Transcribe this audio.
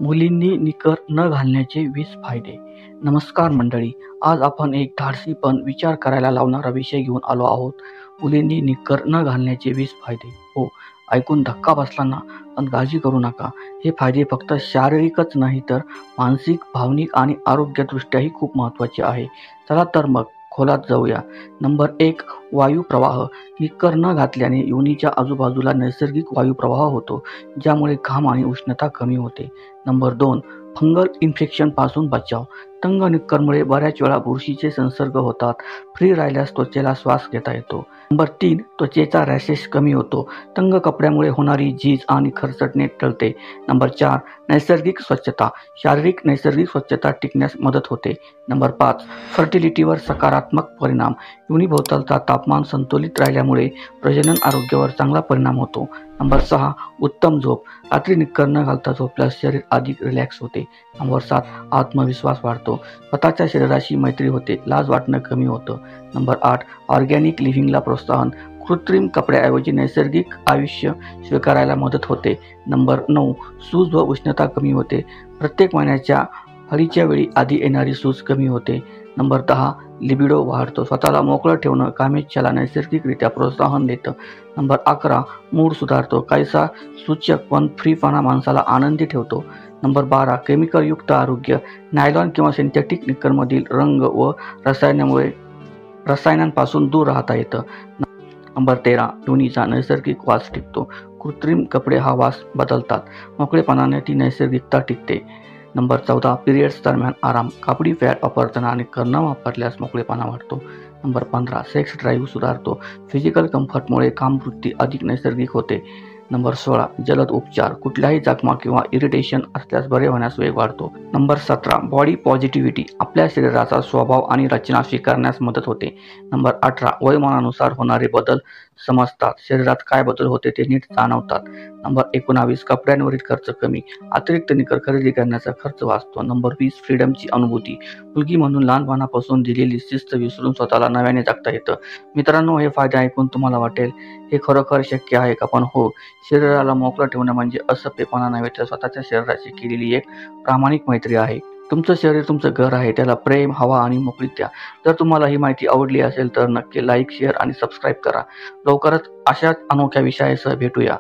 मुलींनी निकर न घालण्याचे 20 फायदे. नमस्कार मंडळी, आज आपण एक धाडसी पण विचार करायला लावणारा विषय घेऊन आलो आहोत. मुलींनी निकर न घालण्याचे 20 फायदे. हो, ऐकून धक्का बसला ना? पण काळजी करू नका. हे फायदे फक्त शारीरिकच नाही तर मानसिक, भावनिक आणि आरोग्यदृष्ट्याही खूप महत्त्वाचे आहे. चला तर मग खोलात जाऊया. नंबर 1, वायुप्रवाह. निकर न घातल्याने योनीच्या आजूबाजूला नैसर्गिक वायुप्रवाह होतो, ज्यामुळे घाम आणि उष्णता कमी होते. नंबर 2, फंगल इन्फेक्शनपासून बचाव. तंग निक्करमुळे बऱ्याच वेळा बुरशीचे संसर्ग होतात. फ्री राहिल्यास त्वचेला श्वास घेता येतो. नंबर 3, त्वचेचा रॅशेस कमी होतो. तंग कपड्यामुळे होणारी झीज आणि खरचटणे टळते. नंबर 4, नैसर्गिक स्वच्छता. शारीरिक नैसर्गिक स्वच्छता टिकण्यास मदत होते. नंबर 5, फर्टिलिटीवर सकारात्मक परिणाम. योनीभोवतालचा तापमान संतुलित राहिल्यामुळे प्रजनन आरोग्यावर चांगला परिणाम होतो. नंबर 6, उत्तम झोप. रात्री निक्कर न घालता झोपल्यास शरीर अधिक रिलॅक्स होते. नंबर 7, आत्मविश्वास वाढतो. स्वतःच्या शरीराशी मैत्री होते. लाज वाटणं कमी होतं. नंबर 8, ऑर्गॅनिक लिव्हिंगला प्रोत्साहन. कृत्रिम कपड्याऐवजी नैसर्गिक आयुष्य स्वीकारायला मदत होते. नंबर 9, सूज व उष्णता कमी होते. प्रत्येक महिन्याच्या हळीच्या वेळी आधी येणारी सूज कमी होते. नंबर 10, लिबिडो वाढतो. स्वतःला मोकळं ठेवणं कामेच्छेला नैसर्गिकरित्या प्रोत्साहन देतं. नंबर 11, मूड सुधारतो. काहीसा सूचक पण फ्रीपणा माणसाला आनंदी ठेवतो. नंबर 12, केमिकलयुक्त आरोग्य. नायलॉन किंवा सिंथेटिक निक्करमधील रंग व रसायनांपासून दूर राहता येतं. नंबर 13, योनीचा नैसर्गिक वास टिकतो. कृत्रिम कपडे हा वास बदलतात. मोकळेपणाने ती नैसर्गिकता टिकते. नंबर 14, पिरियड्स दरम्यान आराम. कापडी पॅड वापरताना निक्कर न वापरल्यास मोकळेपणा वाढतो. नंबर 15, सेक्स ड्राईव्ह सुधारतो. फिजिकल कम्फर्टमुळे कामवृत्ती अधिक नैसर्गिक होते. नंबर 16, जलद उपचार. कुठल्याही जखमा किंवा इरिटेशन असल्यास बरे होण्यास वेग वाढतो. Number 17, body positivity. आपल्या शरीराचा स्वभाव आणि रचना स्वीकारण्यास मदत होते. नंबर 18, वयोमानानुसार होणारे बदल समजतात. शरीरात काय बदल होते ते नीट जाणवतात. नंबर 19, कपड्यांवरील खर्च कमी. अतिरिक्त निकर खरेदी करण्याचा खर्च वाचतो. नंबर 20, फ्रीडमची अनुभूती. मुलगी म्हणून लहानपणापासून दिलेली शिस्त विसरून स्वतःला नव्याने जगता येतं. मित्रांनो, हे फायदे ऐकून तुम्हाला वाटेल हे खरोखर शक्य आहे का? पण हो, शरीराला मोकळं ठेवणं म्हणजे असभ्यपणा नव्हे तर स्वतःच्या शरीराशी केलेली एक प्रामाणिक मैत्री आहे. तुमचं शरीर तुमचं घर आहे. त्याला प्रेम, हवा आणि मोकळीक द्या. जर तुम्हाला ही माहिती आवडली असेल तर नक्की लाईक, शेअर आणि सबस्क्राईब करा. लवकरच अशाच अनोख्या विषयासह भेटूया.